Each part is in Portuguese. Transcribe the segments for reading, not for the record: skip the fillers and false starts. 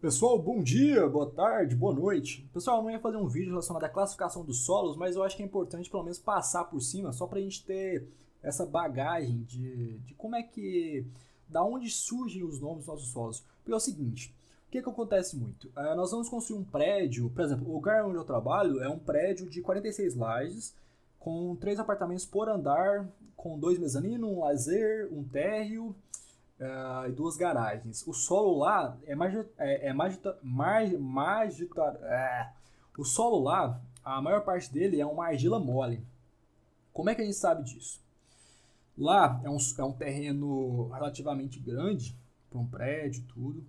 Pessoal, bom dia, boa tarde, boa noite. Pessoal, eu não ia fazer um vídeo relacionado à classificação dos solos, mas eu acho que é importante pelo menos passar por cima, só para a gente ter essa bagagem de como é que, da onde surgem os nomes dos nossos solos. Porque é o seguinte, o que acontece muito? Nós vamos construir um prédio, por exemplo, o lugar onde eu trabalho é um prédio de 46 lajes, com 3 apartamentos por andar, com 2 mezaninos, um lazer, um térreo e 2 garagens. O solo lá é o solo lá, a maior parte dele é uma argila mole. Como é que a gente sabe disso? Lá é um terreno relativamente grande para um prédio e tudo.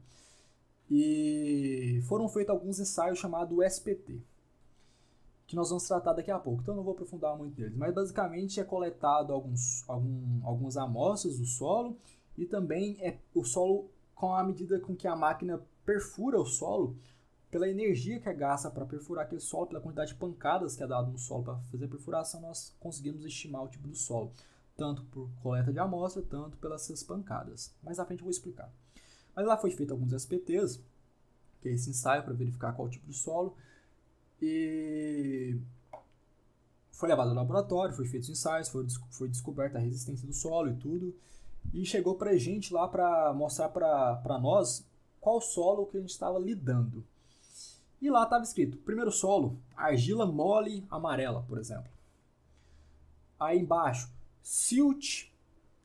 E foram feitos alguns ensaios chamados SPT, que nós vamos tratar daqui a pouco, então eu não vou aprofundar muito neles. Mas basicamente é coletado algumas amostras do solo e também é o solo com a medida com que a máquina perfura o solo, pela energia que é gasta para perfurar aquele solo, pela quantidade de pancadas que é dado no solo para fazer a perfuração, nós conseguimos estimar o tipo do solo, tanto por coleta de amostra, tanto pelas essas pancadas. Mais à frente eu vou explicar. Mas lá foi feito alguns SPTs, que é esse ensaio para verificar qual tipo de solo, e foi levado ao laboratório, foi feito os ensaios, foi descoberta a resistência do solo e tudo. E chegou pra gente lá para mostrar para nós qual solo que a gente estava lidando. E lá estava escrito, primeiro solo, argila mole amarela, por exemplo. Aí embaixo, silt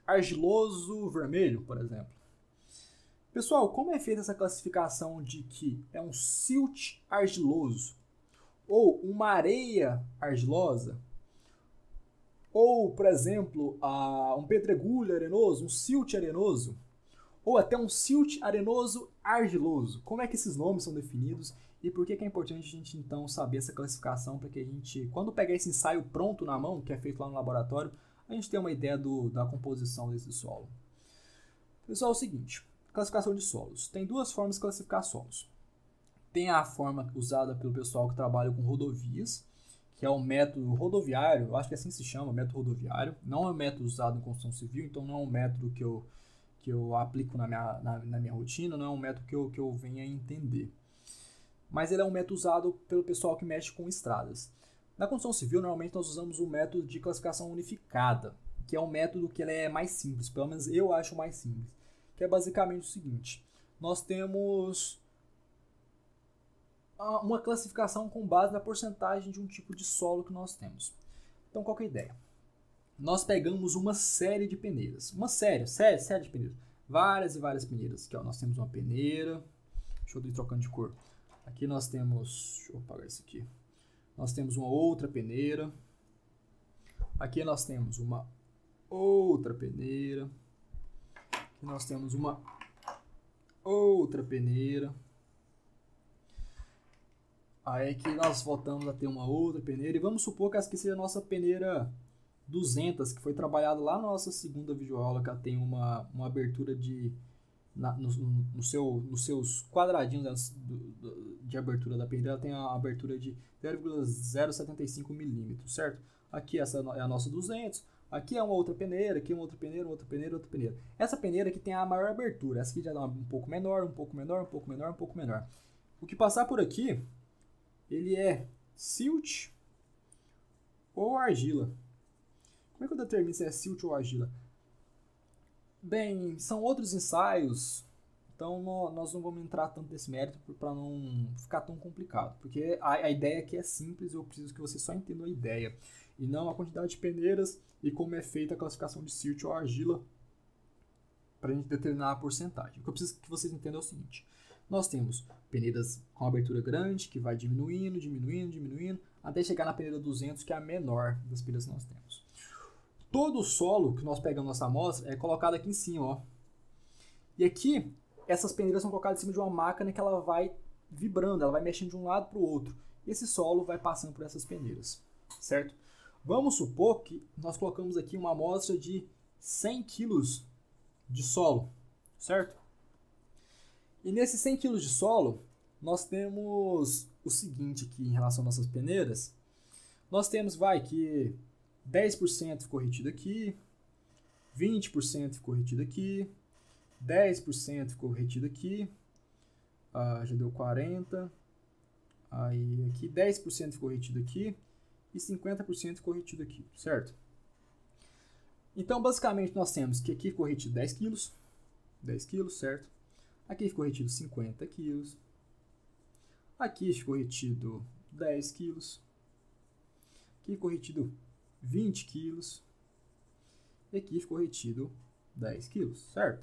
argiloso vermelho, por exemplo. Pessoal, como é feita essa classificação de que é um silt argiloso? Ou uma areia argilosa, ou, por exemplo, um pedregulho arenoso, um silt arenoso, ou até um silt arenoso argiloso. Como é que esses nomes são definidos e por que é importante a gente então saber essa classificação para que a gente, quando pegar esse ensaio pronto na mão, que é feito lá no laboratório, a gente tenha uma ideia da composição desse solo. Pessoal, é o seguinte, classificação de solos. Tem duas formas de classificar solos. Tem a forma usada pelo pessoal que trabalha com rodovias, que é o método rodoviário, eu acho que assim se chama, método rodoviário. Não é um método usado em construção civil, então não é um método que eu aplico na minha rotina, não é um método que eu venha a entender. Mas ele é um método usado pelo pessoal que mexe com estradas. Na construção civil, normalmente nós usamos o método de classificação unificada, que é um método que ele é mais simples, pelo menos eu acho mais simples, que é basicamente o seguinte: nós temos uma classificação com base na porcentagem de um tipo de solo que nós temos. Então, qual que é a ideia? Nós pegamos uma série de peneiras. Uma série de peneiras. Várias e várias peneiras. Aqui, ó, nós temos uma peneira. Deixa eu ir trocando de cor. Aqui nós temos... Deixa eu apagar isso aqui. Nós temos uma outra peneira. Aqui nós temos uma outra peneira. Aqui nós temos uma outra peneira. Aí aqui nós voltamos a ter uma outra peneira. E vamos supor que essa aqui seja a nossa peneira 200, que foi trabalhada lá na nossa segunda videoaula, que ela tem uma abertura nos seus quadradinhos de abertura da peneira, ela tem a abertura de 0,075 milímetros, certo? Aqui essa é a nossa 200, aqui é uma outra peneira, aqui é uma outra peneira, outra peneira, outra peneira. Essa peneira aqui tem a maior abertura, essa aqui já dá um pouco menor, um pouco menor, um pouco menor, um pouco menor. O que passar por aqui, ele é silt ou argila. Como é que eu determino se é silt ou argila? Bem, são outros ensaios, então nós não vamos entrar tanto nesse mérito para não ficar tão complicado, porque a ideia aqui é simples, eu preciso que você só entenda a ideia, e não a quantidade de peneiras e como é feita a classificação de silt ou argila para a gente determinar a porcentagem. O que eu preciso que vocês entendam é o seguinte: nós temos peneiras com abertura grande, que vai diminuindo, diminuindo, diminuindo, até chegar na peneira 200, que é a menor das peneiras que nós temos. Todo o solo que nós pegamos nossa amostra é colocado aqui em cima, ó. E aqui, essas peneiras são colocadas em cima de uma máquina que ela vai vibrando, ela vai mexendo de um lado para o outro. E esse solo vai passando por essas peneiras, certo? Vamos supor que nós colocamos aqui uma amostra de 100 kg de solo, certo? E nesses 100 kg de solo, nós temos o seguinte aqui em relação às nossas peneiras. Nós temos, que 10% ficou retido aqui, 20% ficou retido aqui, 10% ficou retido aqui, já deu 40. Aí aqui 10% ficou retido aqui e 50% ficou retido aqui, certo? Então, basicamente, nós temos que aqui ficou retido 10 quilos, certo? Aqui ficou retido 50 quilos. Aqui ficou retido 10 quilos. Aqui ficou retido 20 quilos. E aqui ficou retido 10 quilos, certo?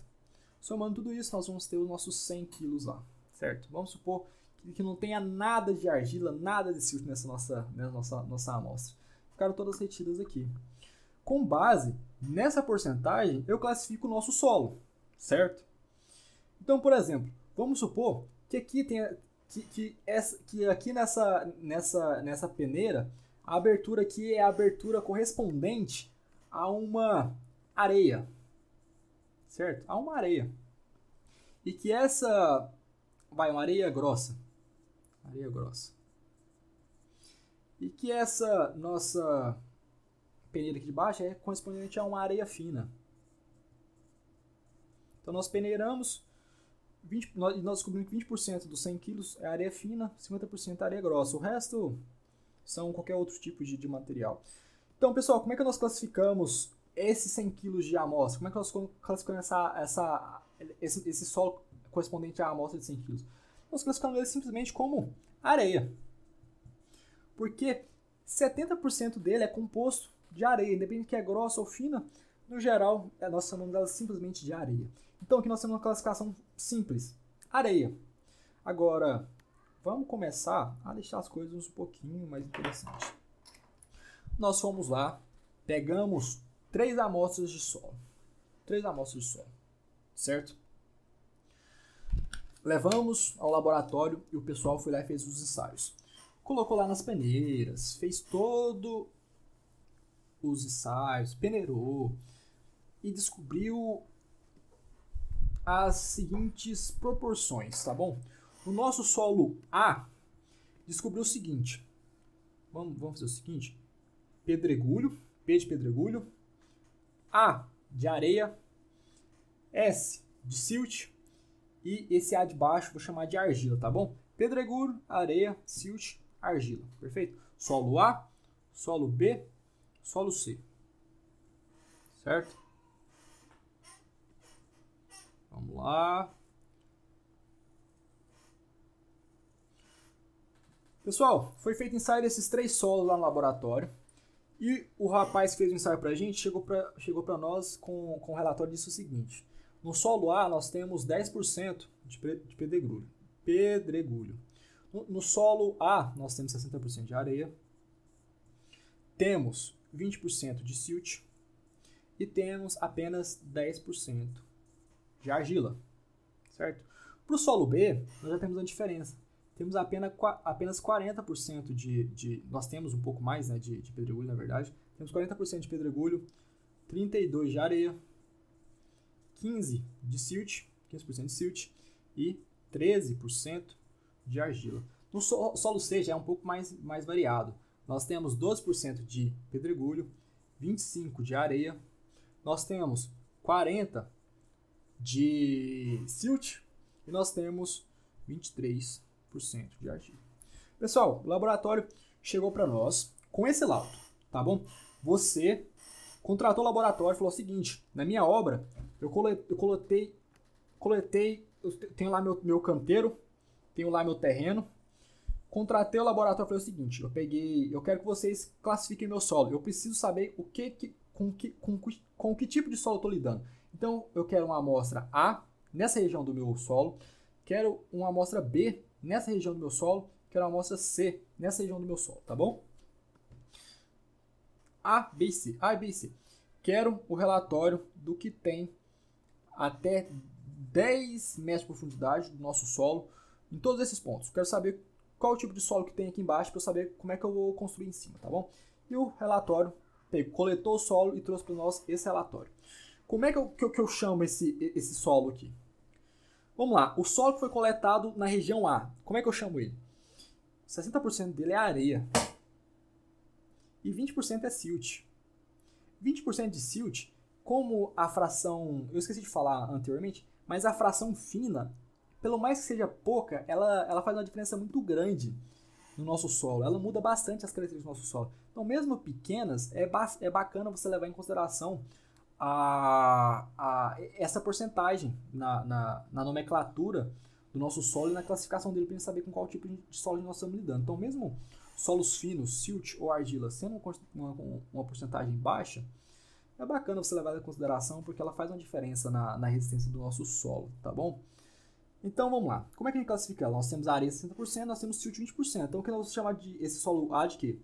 Somando tudo isso, nós vamos ter os nossos 100 quilos lá, certo? Vamos supor que não tenha nada de argila, nada de silt nessa nossa amostra. Ficaram todas retidas aqui. Com base nessa porcentagem, eu classifico o nosso solo, certo? Então, por exemplo, vamos supor que aqui tenha que aqui nessa peneira, a abertura aqui é a abertura correspondente a uma areia, certo? A uma areia. E que essa uma areia grossa. E que essa nossa peneira aqui de baixo é correspondente a uma areia fina. Então nós peneiramos, nós descobrimos que 20% dos 100 kg é areia fina, 50% é areia grossa. O resto são qualquer outro tipo de material. Então, pessoal, como é que nós classificamos esses 100 kg de amostra? Como é que nós classificamos esse solo correspondente à amostra de 100 kg? Nós classificamos ele simplesmente como areia. Porque 70% dele é composto de areia, independente que é grossa ou fina, no geral, nós chamamos ela simplesmente de areia. Então, aqui nós temos uma classificação simples, areia. Agora, vamos começar a deixar as coisas um pouquinho mais interessantes. Nós fomos lá, pegamos 3 amostras de solo. 3 amostras de solo, certo? Levamos ao laboratório e o pessoal foi lá e fez os ensaios. Colocou lá nas peneiras, fez todos os ensaios, peneirou e descobriu as seguintes proporções, tá bom? O nosso solo A descobriu o seguinte. Vamos fazer o seguinte. Pedregulho, P de pedregulho, A de areia, S de silt e esse A de baixo vou chamar de argila, tá bom? Pedregulho, areia, silt, argila, perfeito? Solo A, solo B, solo C, certo? Vamos lá. Pessoal, foi feito ensaio desses 3 solos lá no laboratório. E o rapaz que fez o ensaio pra gente chegou pra nós com o relatório disso o seguinte. No solo A nós temos 10% de pedregulho. No solo A nós temos 60% de areia. Temos 20% de silt. E temos apenas 10% de argila, certo? Para o solo B, nós já temos uma diferença. Temos apenas 40% nós temos um pouco mais, né, de pedregulho, na verdade. Temos 40% de pedregulho, 32% de areia, 15% de silt e 13% de argila. No solo C já é um pouco mais variado. Nós temos 12% de pedregulho, 25% de areia, nós temos 40% de silt e nós temos 23% de argila. Pessoal, o laboratório chegou para nós com esse laudo, tá bom? Você contratou o laboratório e falou o seguinte: na minha obra, eu coletei, eu tenho lá meu canteiro, tenho lá meu terreno, contratei o laboratório e falei o seguinte: eu quero que vocês classifiquem meu solo, eu preciso saber com que tipo de solo eu estou lidando. Então, eu quero uma amostra A nessa região do meu solo, quero uma amostra B nessa região do meu solo, quero uma amostra C nessa região do meu solo, tá bom? A, B e C. Quero o relatório do que tem até 10 metros de profundidade do nosso solo em todos esses pontos. Quero saber qual o tipo de solo que tem aqui embaixo para eu saber como é que eu vou construir em cima, tá bom? E o relatório coletou o solo e trouxe para nós esse relatório. Como é que eu chamo esse solo aqui? Vamos lá, o solo que foi coletado na região A, como é que eu chamo ele? 60% dele é areia e 20% é silt. 20% de silt, como a fração, eu esqueci de falar anteriormente, mas a fração fina pelo mais que seja pouca, ela faz uma diferença muito grande no nosso solo. Ela muda bastante as características do nosso solo. Então, mesmo pequenas, é bacana você levar em consideração essa porcentagem na nomenclatura do nosso solo e na classificação dele, para a gente saber com qual tipo de solo nós estamos lidando. Então, mesmo solos finos, silt ou argila, sendo uma porcentagem baixa, é bacana você levar em consideração, porque ela faz uma diferença na resistência do nosso solo, tá bom? Então, vamos lá. Como é que a gente classifica ela? Nós temos areia 60%, nós temos silt 20%. Então, o que nós vamos chamar de esse solo A de quê?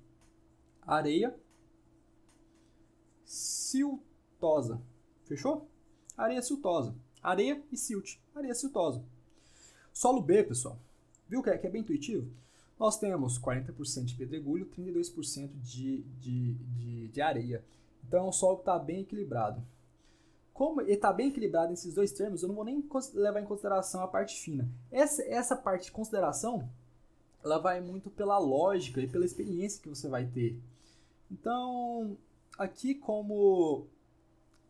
Areia siltosa. Fechou? Areia siltosa. Areia e silt. Areia siltosa. Solo B, pessoal. Viu que é bem intuitivo? Nós temos 40% de pedregulho, 32% de areia. Então, é um solo que está bem equilibrado. Como ele está bem equilibrado nesses dois termos, eu não vou nem levar em consideração a parte fina. Essa parte de consideração, ela vai muito pela lógica e pela experiência que você vai ter. Então, aqui como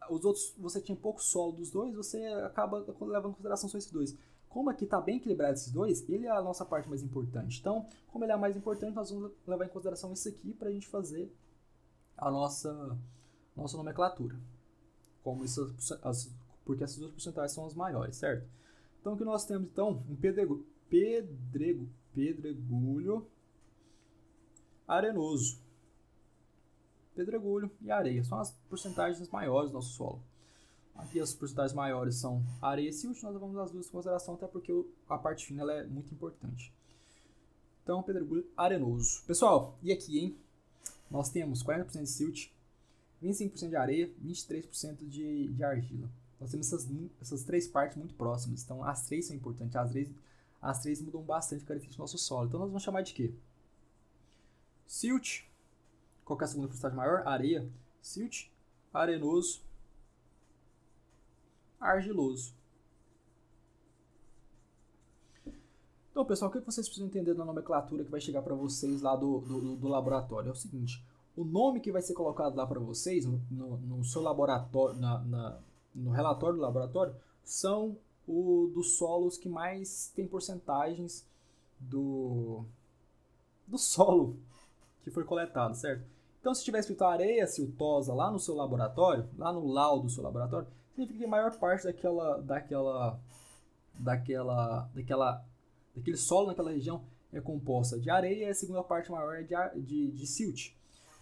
os outros, você tinha pouco solo dos dois, você acaba levando em consideração só esses dois. Como aqui está bem equilibrado esses dois, ele é a nossa parte mais importante. Então, como ele é a mais importante, nós vamos levar em consideração isso aqui para a gente fazer a nossa nomenclatura. Porque essas duas porcentagens são as maiores, certo? Então, o que nós temos, então, um pedregulho arenoso. Pedregulho e areia são as porcentagens maiores do nosso solo. Aqui as porcentagens maiores são areia e silt, nós levamos as duas em consideração, até porque a parte fina ela é muito importante. Então, pedregulho arenoso. Pessoal, e aqui, hein? Nós temos 40% de silt, 25% de areia, 23% de argila. Nós temos essas três partes muito próximas. Então, as três são importantes. As três mudam bastante a característica do nosso solo. Então, nós vamos chamar de quê? Silt. Qual que é a segunda porcentagem maior? Areia. Silt, arenoso, argiloso. Então, pessoal, o que vocês precisam entender da nomenclatura que vai chegar para vocês lá do laboratório? É o seguinte: o nome que vai ser colocado lá para vocês no seu laboratório, no relatório do laboratório, são dos solos que mais tem porcentagens do solo que foi coletado, certo? Então, se tiver escrito areia siltosa lá no seu laboratório, lá no laudo do seu laboratório, significa que a maior parte daquele solo naquela região é composta de areia e a segunda parte maior é de silt.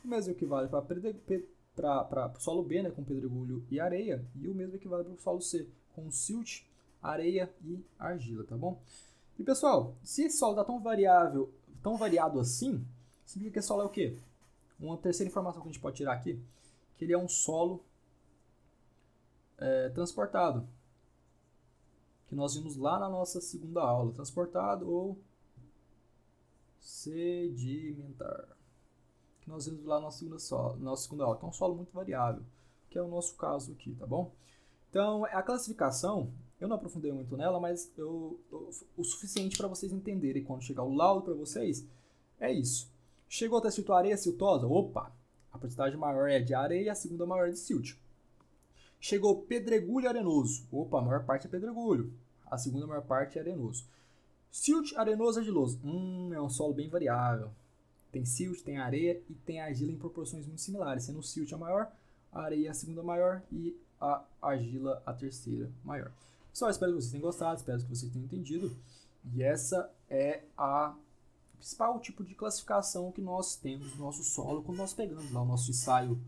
O mesmo equivale para o solo B, né, com pedregulho e areia, e o mesmo equivale para o solo C, com silt, areia e argila, tá bom? E pessoal, se esse solo está tão variado assim, significa que esse solo é o quê? Uma terceira informação que a gente pode tirar aqui, que ele é um solo transportado, que nós vimos lá na nossa segunda aula, transportado ou sedimentar, que nós vimos lá na nossa segunda aula. Então, é um solo muito variável, que é o nosso caso aqui, tá bom? Então, a classificação, eu não aprofundei muito nela, mas o suficiente para vocês entenderem. Quando chegar o laudo para vocês, é isso. Chegou até escrito areia siltosa? Opa! A porcentagem maior é de areia e a segunda maior é de silt. Chegou pedregulho arenoso? Opa, a maior parte é pedregulho. A segunda maior parte é arenoso. Silt, arenoso, argiloso. É um solo bem variável. Tem silt, tem areia e tem argila em proporções muito similares, sendo o silt a maior, a areia a segunda maior e a argila a terceira maior. Pessoal, espero que vocês tenham gostado, espero que vocês tenham entendido. E essa é a principal tipo de classificação que nós temos no nosso solo quando nós pegamos lá o nosso ensaio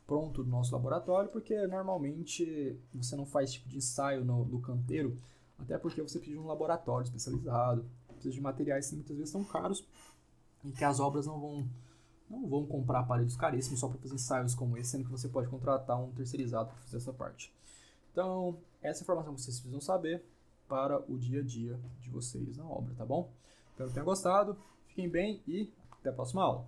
pronto do nosso laboratório, porque normalmente você não faz tipo de ensaio no canteiro, até porque você precisa de um laboratório especializado, precisa de materiais que muitas vezes são caros e que as obras não vão comprar aparelhos caríssimos só para fazer ensaios como esse, sendo que você pode contratar um terceirizado para fazer essa parte. Então, essa informação que vocês precisam saber para o dia a dia de vocês na obra, tá bom? Espero que tenham gostado, fiquem bem e até a próxima aula.